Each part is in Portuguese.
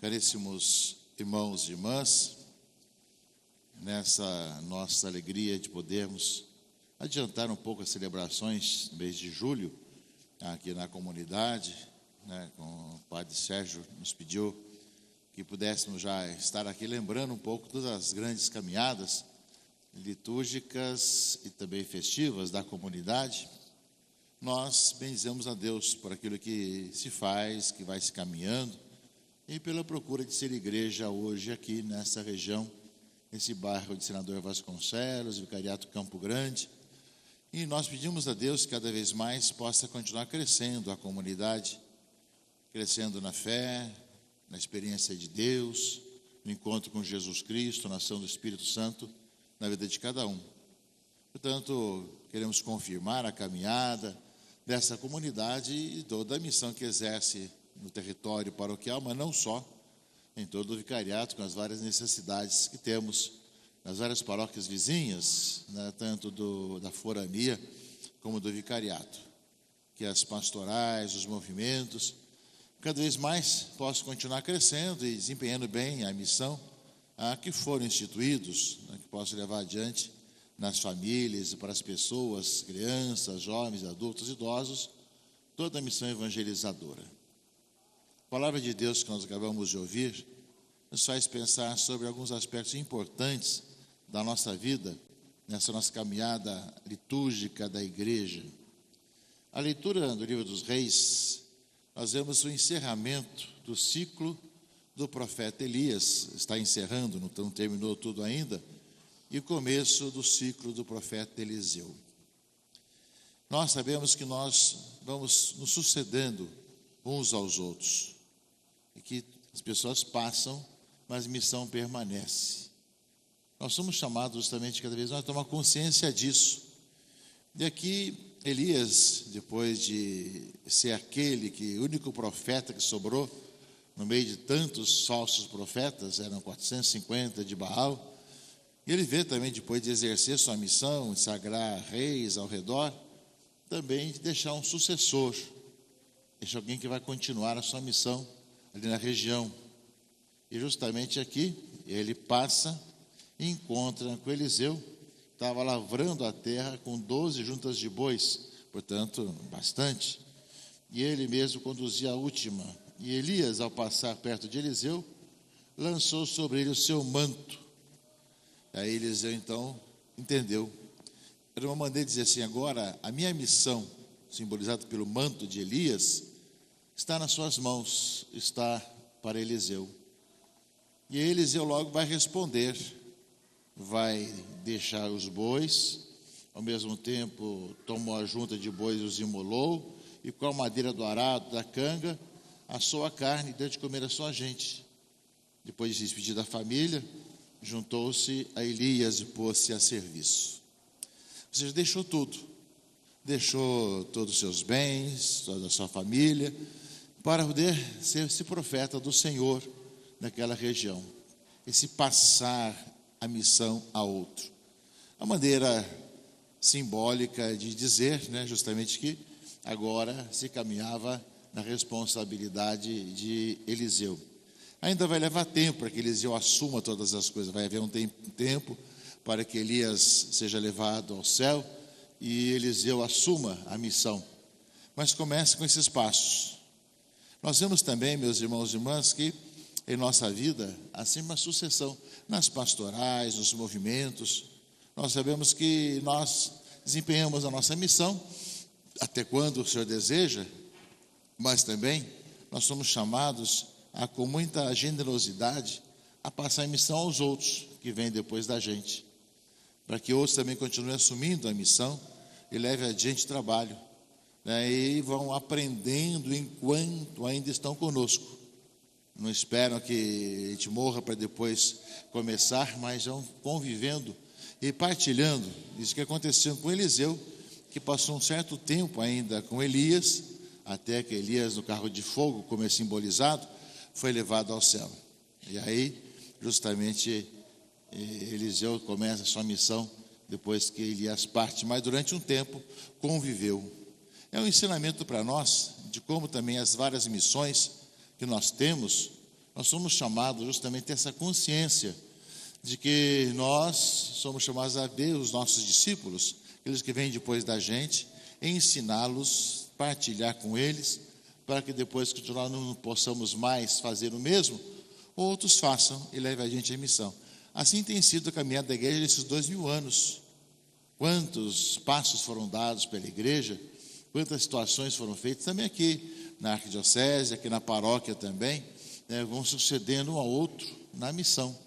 Caríssimos irmãos e irmãs, nessa nossa alegria de podermos adiantar um pouco as celebrações do mês de julho, aqui na comunidade, com o Padre Sérgio nos pediu que pudéssemos já estar aqui lembrando um pouco todas as grandes caminhadas litúrgicas e também festivas da comunidade. Nós bendizemos a Deus por aquilo que se faz, que vai se caminhando, e pela procura de ser igreja hoje aqui nessa região, nesse bairro de Senador Vasconcelos, Vicariato Campo Grande. E nós pedimos a Deus que cada vez mais possa continuar crescendo a comunidade, crescendo na fé, na experiência de Deus, no encontro com Jesus Cristo, na ação do Espírito Santo, na vida de cada um. Portanto, queremos confirmar a caminhada dessa comunidade e toda a missão que exerce no território paroquial, mas não só, em todo o vicariato, com as várias necessidades que temos nas várias paróquias vizinhas, tanto da forania como do vicariato. Que as pastorais, os movimentos, cada vez mais possam continuar crescendo e desempenhando bem a missão que foram instituídos, que possam levar adiante nas famílias e para as pessoas, crianças, jovens, adultos, idosos, toda a missão evangelizadora. A palavra de Deus que nós acabamos de ouvir nos faz pensar sobre alguns aspectos importantes da nossa vida, nessa nossa caminhada litúrgica da igreja. A leitura do livro dos Reis, nós vemos o encerramento do ciclo do profeta Elias, está encerrando, não terminou tudo ainda, e o começo do ciclo do profeta Eliseu. Nós sabemos que nós vamos nos sucedendo uns aos outros, e que as pessoas passam, mas a missão permanece. Nós somos chamados justamente cada vez mais a tomar consciência disso. E aqui Elias, depois de ser o único profeta que sobrou no meio de tantos falsos profetas, eram 450 de Baal, e ele vê também, depois de exercer sua missão, de sagrar reis ao redor, também de deixar um sucessor, deixar alguém que vai continuar a sua missão ali na região. E justamente aqui, ele passa e encontra com Eliseu, que estava lavrando a terra com 12 juntas de bois, portanto, bastante. E ele mesmo conduzia a última. E Elias, ao passar perto de Eliseu, lançou sobre ele o seu manto. Aí Eliseu, então, entendeu. Era uma maneira de dizer assim: agora, a minha missão, simbolizada pelo manto de Elias, está nas suas mãos, está para Eliseu. E Eliseu logo vai responder, vai deixar os bois, ao mesmo tempo tomou a junta de bois e os imolou, e com a madeira do arado, da canga, assou a carne e deu de comer a sua gente. Depois de se despedir da família, juntou-se a Elias e pôs-se a serviço. Ou seja, deixou tudo, deixou todos os seus bens, toda a sua família, para poder ser esse profeta do Senhor naquela região, esse passar a missão a outro. A maneira simbólica de dizer, justamente que agora se caminhava na responsabilidade de Eliseu. Ainda vai levar tempo para que Eliseu assuma todas as coisas, vai haver um tempo para que Elias seja levado ao céu e Eliseu assuma a missão. Mas começa com esses passos. Nós vemos também, meus irmãos e irmãs, que em nossa vida, assim uma sucessão, nas pastorais, nos movimentos, nós sabemos que nós desempenhamos a nossa missão, até quando o Senhor deseja, mas também nós somos chamados com muita generosidade a passar a missão aos outros que vêm depois da gente, para que outros também continuem assumindo a missão e levem adiante o trabalho, e vão aprendendo enquanto ainda estão conosco. Não esperam que a gente morra para depois começar, mas vão convivendo e partilhando. Isso que aconteceu com Eliseu, que passou um certo tempo ainda com Elias, até que Elias, no carro de fogo, como é simbolizado, foi levado ao céu. E aí, justamente, Eliseu começa a sua missão depois que Elias parte, mas durante um tempo conviveu. É um ensinamento para nós de como também as várias missões que nós temos Nós somos chamados justamente a ter essa consciência de que nós somos chamados a ver os nossos discípulos, aqueles que vêm depois da gente, ensiná-los, partilhar com eles, para que depois que nós não possamos mais fazer o mesmo, outros façam e levem a gente à missão. Assim tem sido a caminhada da igreja nesses 2000 anos. Quantos passos foram dados pela igreja, quantas situações foram feitas, também aqui na arquidiocese, aqui na paróquia também, vão sucedendo um ao outro na missão,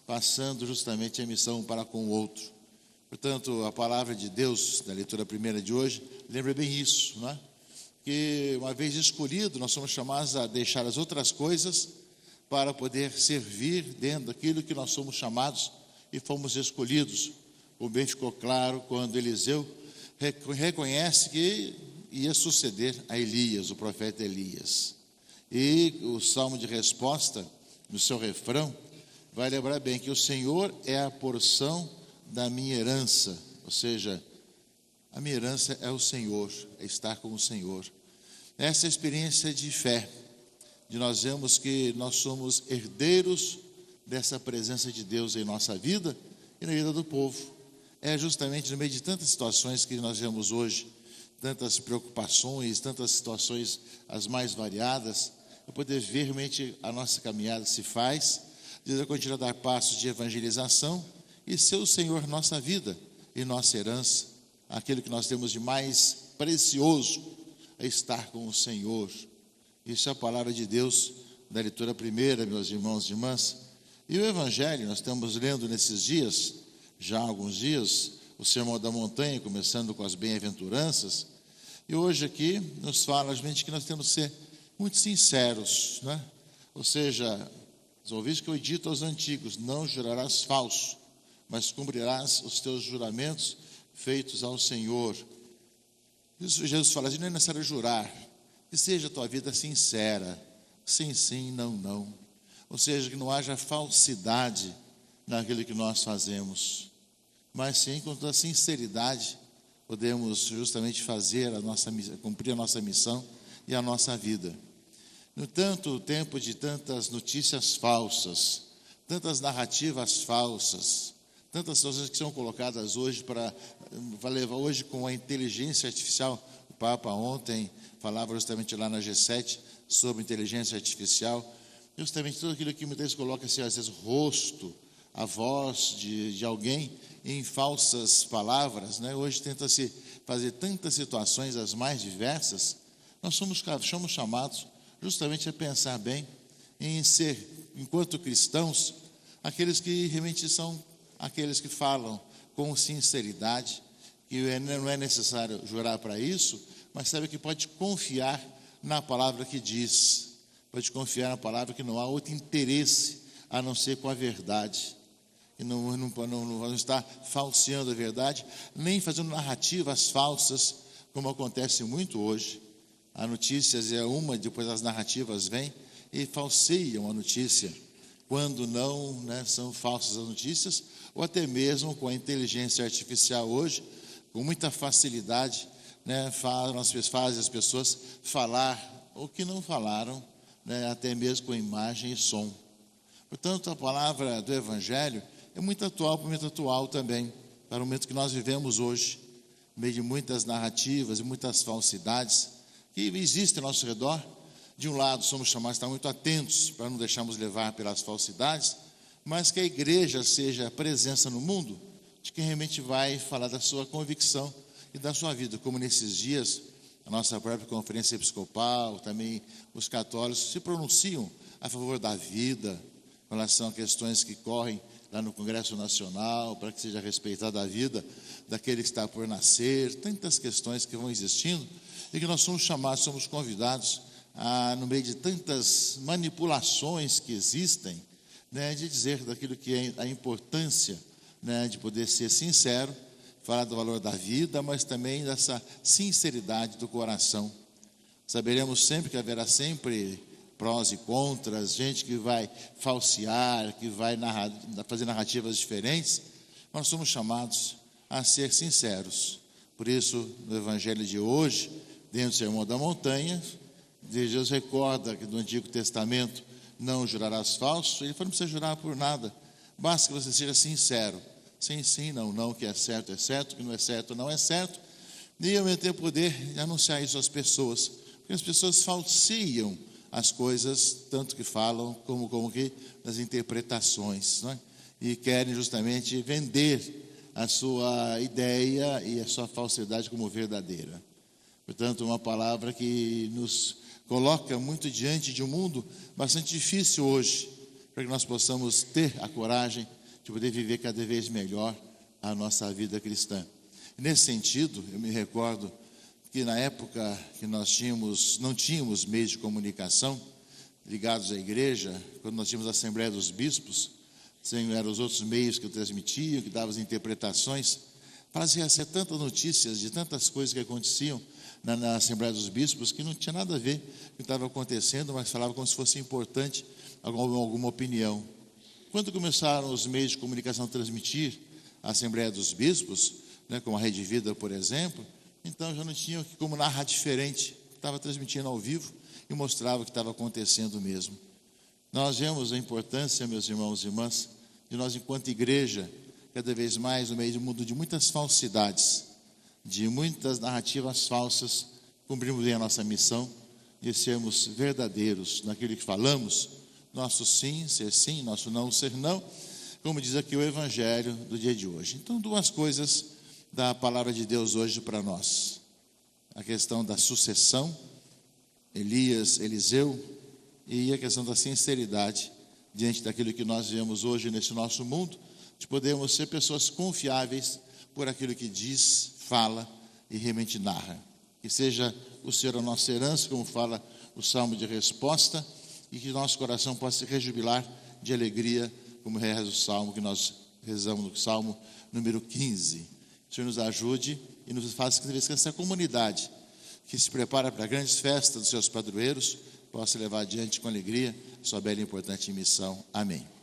passando justamente a missão para com o outro. Portanto, a palavra de Deus, da leitura primeira de hoje, lembra bem isso, não é? Que uma vez escolhido, nós somos chamados a deixar as outras coisas para poder servir dentro daquilo que nós somos chamados e fomos escolhidos. O bem ficou claro quando Eliseu reconhece que ia suceder a Elias, o profeta Elias. E o salmo de resposta, no seu refrão, vai lembrar bem que o Senhor é a porção da minha herança, ou seja, a minha herança é o Senhor, é estar com o Senhor. Essa experiência de fé, de nós vemos que nós somos herdeiros dessa presença de Deus em nossa vida e na vida do povo. É justamente no meio de tantas situações que nós vemos hoje, tantas preocupações, tantas situações as mais variadas, para poder ver realmente a nossa caminhada se faz, Deus continua a dar passos de evangelização e ser o Senhor nossa vida e nossa herança, aquilo que nós temos de mais precioso é estar com o Senhor. Isso é a palavra de Deus da leitura primeira, meus irmãos e irmãs. E o Evangelho, nós estamos lendo nesses dias, já há alguns dias, o Sermão da Montanha, começando com as bem-aventuranças, e hoje aqui nos fala gente que nós temos que ser muito sinceros, né? Ou seja, ouviste que eu dito aos antigos, não jurarás falso, mas cumprirás os teus juramentos feitos ao Senhor. Isso Jesus fala assim, não é necessário jurar, que seja a tua vida sincera, sim, sim, não, não. Ou seja, que não haja falsidade naquilo que nós fazemos, mas sim, com toda sinceridade, podemos justamente fazer cumprir a nossa missão e a nossa vida. No tanto tempo de tantas notícias falsas, tantas narrativas falsas, tantas coisas que são colocadas hoje para levar hoje com a inteligência artificial. O Papa ontem falava justamente lá na G7 sobre inteligência artificial, justamente tudo aquilo que muitas vezes coloca assim, às vezes rosto, a voz de alguém em falsas palavras, né? Hoje tenta-se fazer tantas situações as mais diversas. Nós somos chamados justamente a pensar bem em ser, enquanto cristãos, aqueles que realmente são aqueles que falam com sinceridade, que não é necessário jurar para isso, mas sabe que pode confiar na palavra que diz, pode confiar na palavra que não há outro interesse a não ser com a verdade, e não está falseando a verdade, nem fazendo narrativas falsas, como acontece muito hoje. A notícia é uma, depois as narrativas vêm e falseiam a notícia, quando não, né, são falsas as notícias, ou até mesmo com a inteligência artificial hoje, com muita facilidade, né, fazem as pessoas falar o que não falaram, né, até mesmo com imagem e som. Portanto, a palavra do Evangelho é muito atual para o momento atual também, para o momento que nós vivemos hoje, no meio de muitas narrativas e muitas falsidades que existem ao nosso redor. De um lado, somos chamados a estar muito atentos para não deixarmos levar pelas falsidades, mas que a igreja seja a presença no mundo de quem realmente vai falar da sua convicção e da sua vida, como nesses dias, a nossa própria conferência episcopal, também os católicos se pronunciam a favor da vida, em relação a questões que correm lá no Congresso Nacional, para que seja respeitada a vida daquele que está por nascer, tantas questões que vão existindo, e que nós somos chamados, somos convidados, no meio de tantas manipulações que existem, né, de dizer daquilo que é a importância, né, de poder ser sincero, falar do valor da vida, mas também dessa sinceridade do coração. Saberemos sempre que haverá sempre prós e contras, gente que vai falsear, que vai fazer narrativas diferentes, nós somos chamados a ser sinceros. Por isso, no Evangelho de hoje, dentro do Sermão da Montanha, Jesus recorda que no Antigo Testamento não jurarás falso. Ele falou: não precisa jurar por nada, basta que você seja sincero. Sim, sim, não, não, que é certo, que não é certo, não é certo. E ao mesmo tempo poder anunciar isso às pessoas, porque as pessoas falsiam as coisas, tanto que falam, como que nas interpretações, não é? E querem justamente vender a sua ideia e a sua falsidade como verdadeira. Portanto, uma palavra que nos coloca muito diante de um mundo bastante difícil hoje, para que nós possamos ter a coragem de poder viver cada vez melhor a nossa vida cristã. E nesse sentido, eu me recordo que na época que nós não tínhamos meios de comunicação ligados à igreja, quando nós tínhamos a Assembleia dos Bispos, eram os outros meios que transmitiam, que davam as interpretações, fazia ser tantas notícias de tantas coisas que aconteciam na Assembleia dos Bispos, que não tinha nada a ver com o que estava acontecendo, mas falava como se fosse importante alguma opinião. Quando começaram os meios de comunicação a transmitir a Assembleia dos Bispos, né, como a Rede Vida, por exemplo, então já não tinha como narrar diferente, estava transmitindo ao vivo e mostrava o que estava acontecendo mesmo. Nós vemos a importância, meus irmãos e irmãs, de nós, enquanto igreja, cada vez mais no meio do mundo de muitas falsidades, de muitas narrativas falsas, cumprimos bem a nossa missão de sermos verdadeiros naquilo que falamos, nosso sim ser sim, nosso não ser não, como diz aqui o Evangelho do dia de hoje. Então, duas coisas da palavra de Deus hoje para nós: a questão da sucessão, Elias, Eliseu, e a questão da sinceridade diante daquilo que nós vemos hoje nesse nosso mundo, de podermos ser pessoas confiáveis por aquilo que diz, fala e realmente narra. Que seja o Senhor a nossa herança, como fala o Salmo de resposta, e que nosso coração possa se rejubilar de alegria, como reza o Salmo que nós rezamos no Salmo número 15. O Senhor nos ajude e nos faça que essa comunidade que se prepara para grandes festas dos seus padroeiros possa levar adiante com alegria sua bela e importante missão. Amém.